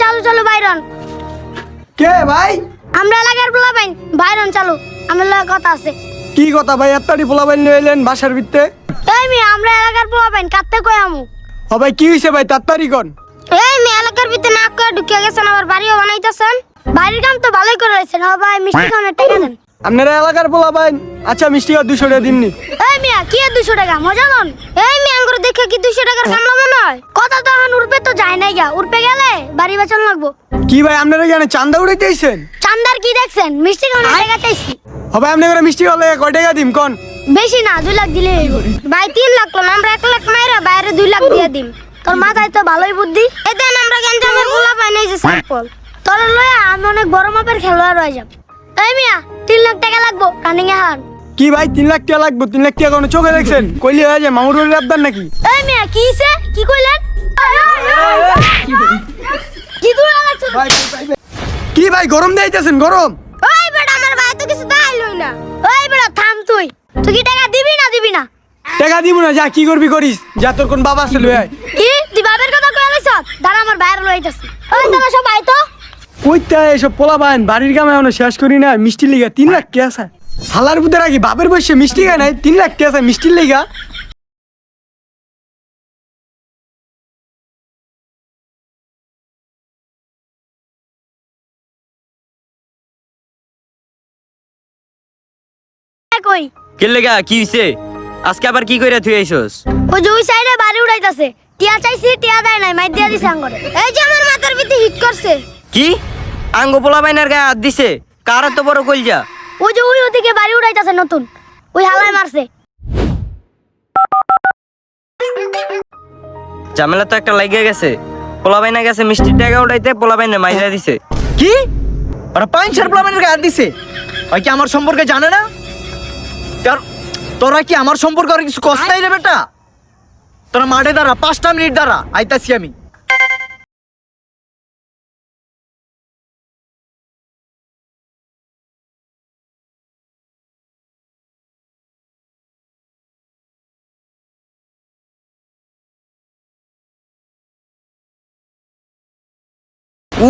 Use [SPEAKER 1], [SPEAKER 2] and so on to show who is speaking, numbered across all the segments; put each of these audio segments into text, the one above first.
[SPEAKER 1] চালু চালু বাইরন।
[SPEAKER 2] কে ভাই?
[SPEAKER 1] আমরা এলাকার পোলাপাইন, বাইরন চালু, আমার লগে কথা আছে।
[SPEAKER 2] কি কথা ভাই? এত্তাড়ি পোলাপাইন নিয়ে এলেন বাসার ভিতরে?
[SPEAKER 1] এই মেয়ে, আমরা এলাকার পোলাপাইন, কাটতে কই আমু?
[SPEAKER 2] ও ভাই কি হইছে ভাই? তাড়াতাড়ি কোন।
[SPEAKER 1] এই মেয়ে, এলাকার ভিতরে নাক করে ঢুকে গেছেন, আবার বাড়িও বানাইতেছেন। বাড়ির কাম তো ভালোই করে রয়েছেন। ও ভাই, মিষ্টি খাওয়ানোর টাকা দেন।
[SPEAKER 2] আপনারা এলাকার পোলাপাইন? আচ্ছা মিষ্টি 200 টাকা দিননি।
[SPEAKER 1] এই মিয়া, কি 200 টাকা? মজা লন। এই মিয়া, আঙ্গুর দেখে কি 200 টাকার কামলা মনে হয়? কথা তো এখন উড়পে তো যায় নাই গা, উড়পে গেলে বাড়ি বেচন লাগবো।
[SPEAKER 2] কি ভাই আপনারা জানেন চান্দা উড়াইতেছেন?
[SPEAKER 1] চান্দার কি দেখছেন? মিষ্টি খাওয়ানোর টাকা চাইছি।
[SPEAKER 2] ও ভাই আপনারা মিষ্টি হলে কয় টাকা দিম কোন?
[SPEAKER 1] বেশি না, 2 লাখ দিলে হইব। ভাই 3 লাখ লোন, আমরা 1 লাখ মাইরা বাইরে 2 লাখ দিয়ে দিম। তোর মাথায় তো ভালোই বুদ্ধি। এই দেন, আমরা গঞ্জামের পোলাপাইন, এই যে স্যাম্পল। তোর লয়া আমি অনেক বড় মাপের খেলোয়াড় হয়ে যাব। এই মিয়া, 3 লাখ টাকা লাগবো রানিং এ হান।
[SPEAKER 2] কি ভাই 3 লাখ টাকা লাগবে? 3 লাখ টাকা কোনো চোখে দেখছেন? কইলে হয়ে যায় মামুর বাড়ির আবদার নাকি?
[SPEAKER 1] এই মিয়া, কি হইছে? কি কইলেন? কি দূর আগাছ?
[SPEAKER 2] ভাই কি ভাই গরম দিতেছেন? গরম?
[SPEAKER 1] ওই বেটা, আমার ভাই তো কিছু দাইলই না। ওই বেটা থাম, তুই কি টাকা দিবি না দিবি না?
[SPEAKER 2] টাকা দিব না, যা কি করবি করিস, যা তোর কোন বাবা আছে লই আয়।
[SPEAKER 1] কি তুই বাবার কথা কই আইছ? দাঁড়া, আমার বাইরে লইতাছি। ওই তোরা সবাই তো
[SPEAKER 2] কইতে এসব পোলাপাইন বাড়ির কামে এখনো শেষ করি না, মিষ্টি লিগা 3 লাখ টাকা আছে। হালার বুদ্ধে রাখি বাপের বসে মিষ্টি খায় নাই, 3 লাখ টাকা আছে মিষ্টির লিগা।
[SPEAKER 1] কই?
[SPEAKER 3] কে লেগা কি হইছে? আজকে আবার কি কইরা থুই আইছস?
[SPEAKER 1] ওই যে ওই সাইডে বাড়ি উড়াইতাছে। টিয়া চাইছি, টিয়া দেয় নাই, মাই দিয়া দিছে আঙ্গরে। এই যে আমার মাথার ভিতরে হিট করছে।
[SPEAKER 3] কি আঙ্গ পোলা বাইনার গায়ে হাত দিছে? কার এত বড় কলজা?
[SPEAKER 1] ওই যে ওই ওদিকে বাড়ি উড়াইতাছে নতুন, ওই হালায় মারছে।
[SPEAKER 3] ঝামেলা তো একটা লাগিয়ে গেছে। পোলা বাইনা গেছে মিষ্টির টাকা উঠাইতে, পোলা বাইনা মাইরা দিছে।
[SPEAKER 4] কি ওরা পাঁচশার প্লামের গায়ে হাত দিছে? ওই কি আমার সম্পর্কে জানে না? তোরা কি আমার সম্পর্কে আর কিছু কষ্ট নাই রে বেটা? তোরা মাঠে দাঁড়া, 5টা মিনিট দাঁড়া, আইতাছি আমি।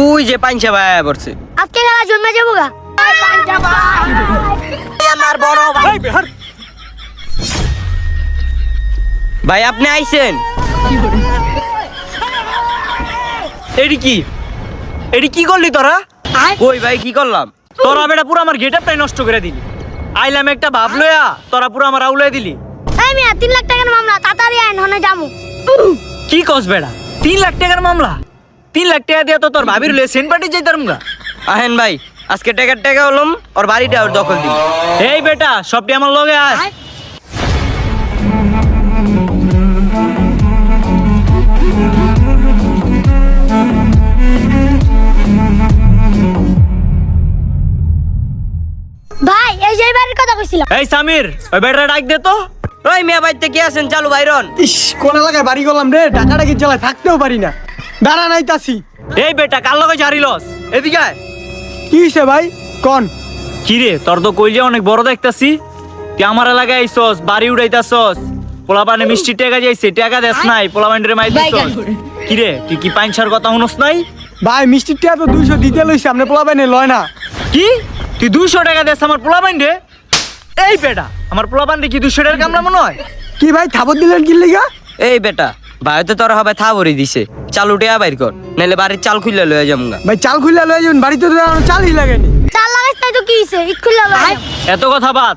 [SPEAKER 3] ওই যে পাঞ্চা ভাই পড়ছে।
[SPEAKER 1] আজকে খেলা জন্মে যাবো গা।
[SPEAKER 3] আমার বড় ভাই। ভাই আপনি আইছেন?
[SPEAKER 4] এডি কি এডি কি করলি তোরা?
[SPEAKER 3] কই ভাই কি করলাম?
[SPEAKER 4] তোরা বেটা পুরো আমার গেটআপটাই নষ্ট করে দিলি। আইলাম একটা ভাব লইয়া, তোরা পুরো আমার আউলাই দিলি।
[SPEAKER 1] এই মিয়া, 3 লাখ টাকার মামলা, তাড়াতাড়ি আইন, হনে যামু।
[SPEAKER 4] কি কস বেটা? 3 লাখ টাকার মামলা? 3 লাখ টাকা দিয়ে তো তোর ভাবির লয়ে সেন পার্টি যাইতাম গা।
[SPEAKER 3] আহেন ভাই, আজকে টাকা হলাম, ওর বাড়িটা ওর দখল দিন।
[SPEAKER 4] এই বেটা, সবটি আমার লগে আয়।
[SPEAKER 1] ভাই, এই যে বাড়ির কথা কইছিলাম।
[SPEAKER 4] এই সামির, ওই বেটা ডাক দে তো।
[SPEAKER 3] ওই মিয়া বাইতে কি আছেন? চালু বাইরন।
[SPEAKER 2] ইস, কোন এলাকায় বাড়ি করলাম রে, টাকাটা কি জ্বালায় থাকতেও পারি না। দাঁড়া নাইতাছি।
[SPEAKER 4] এই বেটা কার লগে জারিলস? এদিকে আয়।
[SPEAKER 2] কি হইছে ভাই কোন?
[SPEAKER 4] কি রে, তোর তো কইলে অনেক বড় দেখতাছি। তুই আমার এলাকায় আইছস, বাড়ি উড়াইতাছস, পোলাপানে মিষ্টি টাকা যাইছে, টাকা দেস নাই, পোলাপানরে মাই দিছস। কি রে, তুই কি পাঁচশার কথা শুনস নাই?
[SPEAKER 2] ভাই মিষ্টির টাকা তো 200 দিতে লইছে, আপনি পোলাপাইনে লয় না।
[SPEAKER 4] কি তুই 200 টাকা দেস আমার পোলাপান রে? এই বেটা, আমার পোলাপান রে কি 200 টাকার কামলা মনে হয়?
[SPEAKER 2] কি ভাই থাবত দিলেন কি লিগা?
[SPEAKER 3] এই বেটা, ভাই তো তোর হবে থা ভরি দিছে। চালু টিয়া বাইর কর, নাইলে বাড়ির চাল খুললে লয়ে যামগা।
[SPEAKER 2] ভাই চাল খুইলা লয়ে যাবেন, বাড়িতে তো এখনো চালই লাগেনি।
[SPEAKER 1] চাল লাগাইছ নাই তো কি হইছে? ইট খুললা ভাই।
[SPEAKER 4] এত কথা বাদ।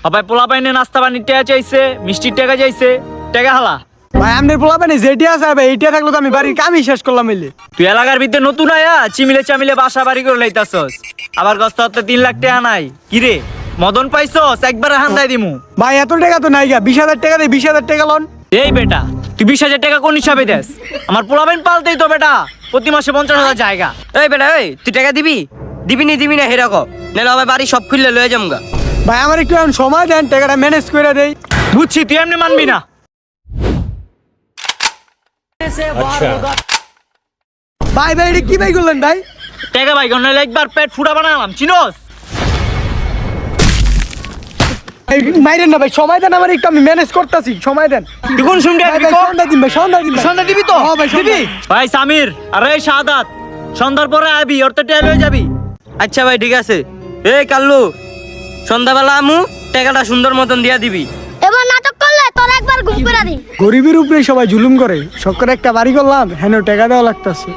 [SPEAKER 4] সবাই পোলাপাইনে নাস্তা পানির টাকা চাইছে, মিষ্টির টাকা চাইছে, টাকা হালা।
[SPEAKER 2] ভাই আপনার পোলাপাইনে যেটি আছে ভাই, এইটা থাকলো তো আমি বাড়ির কামই শেষ করলাম এলে।
[SPEAKER 4] তুই এলাকার ভিতরে নতুন আয়া চিমিলে চামিলে বাসা বাড়ি করে লাইতাছস, আবার কষ্ট হতে 3 লাখ টাকা নাই। কি রে, মদন পাইছস? একবার হান্দাই দিমু।
[SPEAKER 2] ভাই এত টাকা তো নাই গা, 20,000 টাকা দেয়, 20,000 টাকা লন।
[SPEAKER 4] এই বেটা, তুই 20,000 টাকা কোন হিসাবে দেস? আমার পোলাপাইন পালতেই তো বেটা প্রতি মাসে 50,000 জায়গা।
[SPEAKER 3] এই বেটা, এই তুই টাকা দিবি? দিবি না হেরা কো, নাইলে হবে বাড়ি সব খুললে লয়ে যামগা।
[SPEAKER 2] ভাই আমার একটু এখন সময় দেন, টাকাটা ম্যানেজ করে দেই।
[SPEAKER 4] বুঝছি, তুই এমনি মানবি না।
[SPEAKER 2] ভাই ভাই এটা কি ভাই করলেন ভাই?
[SPEAKER 4] টাকা ভাই গনাইলে একবার পেট ফুটা বানালাম, চিনোস?
[SPEAKER 2] এই মাইরেন না ভাই, সময় দেন আমার একটু, আমি ম্যানেজ করতেছি, সময় দেন।
[SPEAKER 4] তুই কোন শুনবি?
[SPEAKER 2] ভাই ভাই সন্ধ্যা দিন ভাই, সন্ধ্যা দিন ভাই।
[SPEAKER 4] সন্ধ্যা দিবি তো?
[SPEAKER 2] হ্যাঁ ভাই,
[SPEAKER 4] দিবি? ভাই সামির, আরে শাহাদাত, সন্ধ্যার পরে আবি, ওর তো টেয়া লয়ে যাবি।
[SPEAKER 3] আচ্ছা ভাই ঠিক আছে। এই কাল্লু, সন্ধ্যাবেলা আমু টাকাটা সুন্দর মতন দিয়া দিবি।
[SPEAKER 1] এবার নাটক করলে তোর একবার ঘুম করে দিই।
[SPEAKER 2] গরিবের উপরে সবাই জুলুম করে, শখ করে একটা বাড়ি করলাম, হেন টাকা দেওয়া লাগতেছে।